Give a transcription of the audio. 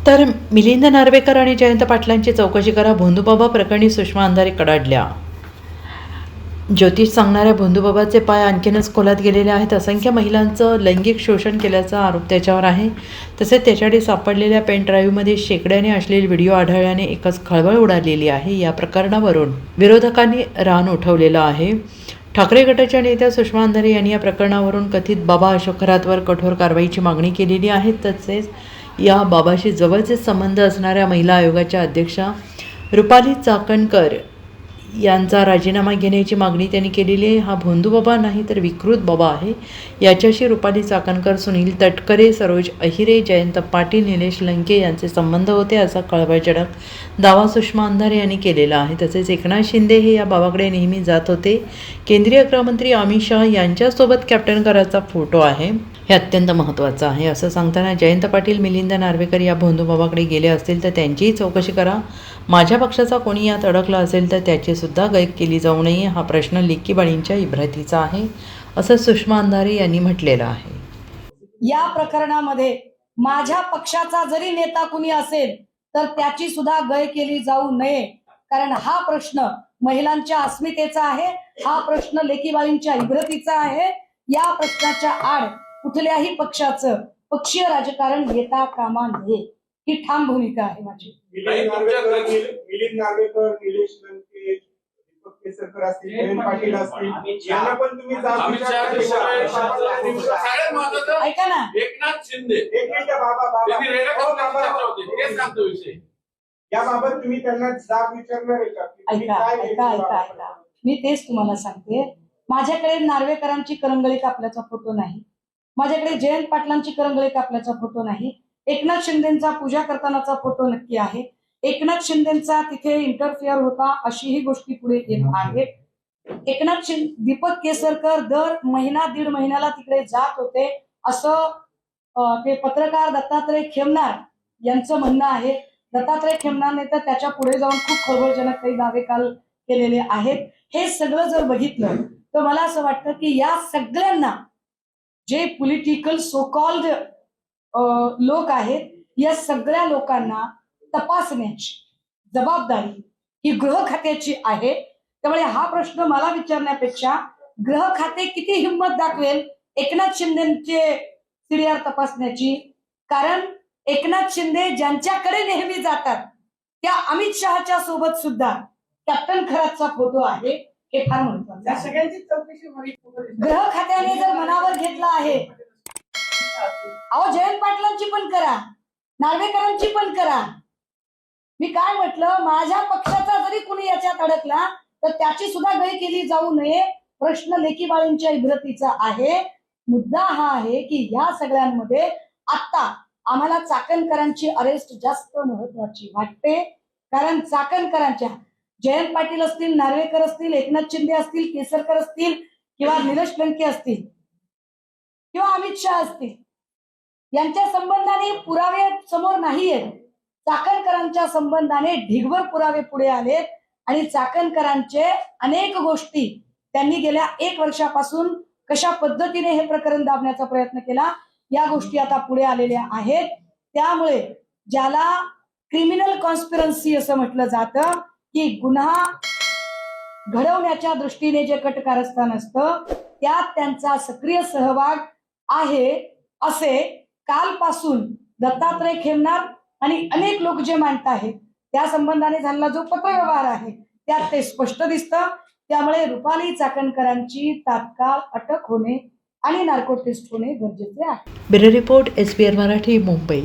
तर मिलिंद नार्वेकर आणि जयंत पाटलांची चौकशी करा, भोंदूबाबा प्रकरणी सुषमा अंधारे कडाडल्या. ज्योतिष सांगणाऱ्या भोंदूबाबाचे पाय आणखीनच खोलात गेलेले आहेत. असंख्य महिलांचं लैंगिक शोषण केल्याचा आरोप त्याच्यावर आहे. तसेच त्याच्याकडे सापडलेल्या पेन ड्राईव्हमध्ये शेकड्याने अश्लील व्हिडिओ आढळल्याने एकच खळबळ उडालेली आहे. या प्रकरणावरून विरोधकांनी रान उठवलेलं आहे. ठाकरे गटाच्या नेत्या सुषमा अंधारे यांनी या प्रकरणावरून कथित बाबा अशोक खरातवर कठोर कारवाईची मागणी केलेली आहे. तसेच या बाबाशी जवळचे संबंध असणाऱ्या महिला आयोगाच्या अध्यक्षा रुपाली चाकणकर यांचा राजीनामा घेण्याची मागणी त्यांनी केलेली आहे. हा भोंदूबाबा नाही तर विकृत बाबा आहे. याच्याशी रुपाली चाकणकर, सुनील तटकरे, सरोज अहिरे, जयंत पाटील, निलेश लंके यांचे संबंध होते असा कळवळजनक दावा सुषमा अंधारे यांनी केलेला आहे. तसेच एकनाथ शिंदे हे या बाबाकडे नेहमी जात होते. केंद्रीय गृहमंत्री अमित शहा यांच्यासोबत कॅप्टन कराचा फोटो आहे. हे अत्यंत महत्त्वाचं आहे. असं सांगताना जयंत पाटील, मिलिंद नार्वेकर या भोंदूबाबाकडे गेले असतील तर त्यांचीही चौकशी करा. माझ्या पक्षाचा कोणी यात अडकला असेल तर त्याचीसुद्धा गैक केली जाऊ नये. हा प्रश्न लेकीबाळींच्या इब्रतीचा आहे असं सुषमा अंधारे यांनी म्हटलेलं आहे. या प्रकरणामध्ये माझ्या पक्षाचा जरी नेता कुणी असेल तर त्याची सुद्धा गय केली जाऊ नये. कारण हा प्रश्न महिलांच्या अस्मितेचा आहे. हा प्रश्न लेकीबाळींच्या इब्रतीचा आहे. या प्रश्नाच्या आड कुठल्याही पक्षाचं पक्षीय राजकारण येता कामा नये ही ठाम भूमिका आहे माझी. मिलिंद नार्वेकर, निलेश लंके, दीपक केसरकर असतील, जयंत पाटील असतील, यांना पण तुम्ही ऐका ना, एकनाथ शिंदे एक मिनिट याबाबत तुम्ही त्यांना जाब विचारणार आहे का? ऐका, मी तेच तुम्हाला सांगते. माझ्याकडे नार्वेकरांची करंगळी कापल्याचा फोटो नाही, माझ्याकडे जयंत पाटलांची करंगळी कापल्याचा फोटो नाही. एकनाथ शिंदेचा पूजा करतानाचा फोटो नक्की आहे. एकनाथ शिंदेचा तिथे इंटरफिअर होता अशीही गोष्टी पुढे येत आहेत. एकनाथ दीपक केसरकर दर महिना दीड महिन्याला तिकडे जात होते असं ते पत्रकार दत्तात्रय खेमनार यांचं म्हणणं आहे. दत्तात्रय खेमनारने तर त्याच्या पुढे जाऊन खूप खळबळजनक काही दावे काल केलेले आहेत. हे सगळं जर बघितलं तर मला असं वाटतं की या सगळ्यांना जे पॉलिटिकल सो कॉल्ड लोक आहेत या सगळ्या लोकांना तपासण्याची जबाबदारी ही गृह खात्याची आहे. त्यामुळे हा प्रश्न मला विचारण्यापेक्षा गृह खाते किती हिंमत दाखवेल एकनाथ शिंदेचे सीडीआर तपासण्याची. कारण एकनाथ शिंदे ज्यांच्याकडे नेहमी जातात त्या अमित शहाच्या सोबत सुद्धा कॅप्टन खरातचा फोटो आहे. हे फार महत्वाचं. सगळ्यांची चौकशी गृह खात्याने जर मनावर घेतला आहे, अहो जयंत पाटलांची पण करा, नार्वेकरांची पण करा. मी काय म्हटलं, माझ्या पक्षाचा जरी कुणी याच्यात अडकला तर त्याची सुद्धा गय केली जाऊ नये. प्रश्न लेकीबाळींच्या इब्रतीचा आहे. मुद्दा हा आहे की या सगळ्यांमध्ये आता आम्हाला चाकणकरांची अरेस्ट जास्त महत्वाची वाटते. कारण चाकणकरांच्या जयंत पाटील असतील, नार्वेकर असतील, एकनाथ शिंदे असतील, केसरकर असतील किंवा निलेश लंके असतील किंवा अमित शहा असतील, यांच्या संबंधाने पुरावे समोर नाहीयेत. चाकणकरांच्या संबंधाने ढिगभर पुरावे पुढे आलेत आणि चाकणकरांचे अनेक गोष्टी त्यांनी गेल्या 1 वर्षापासून कशा पद्धतीने हे प्रकरण दाबण्याचा प्रयत्न केला या गोष्टी आता पुढे आलेल्या आहेत. त्यामुळे ज्याला क्रिमिनल कॉन्स्पिरन्सी असं म्हटलं जातं की गुन्हा घडवण्याच्या दृष्टीने जे कटकारस्थान असतं त्यात त्यांचा सक्रिय सहभाग आहे असे कालपासून दत्तात्रय खेमनार आणि अनेक लोक जे मांडत आहेत त्या संबंधाने झालेला जो पत्रव्यवहार आहे त्यात ते स्पष्ट दिसतं. त्यामुळे रुपाली चाकणकरांची तात्काळ अटक होणे आणि नार्को टेस्ट होणे गरजेचे आहे. Bureau report, SBR Marathi, Mumbai.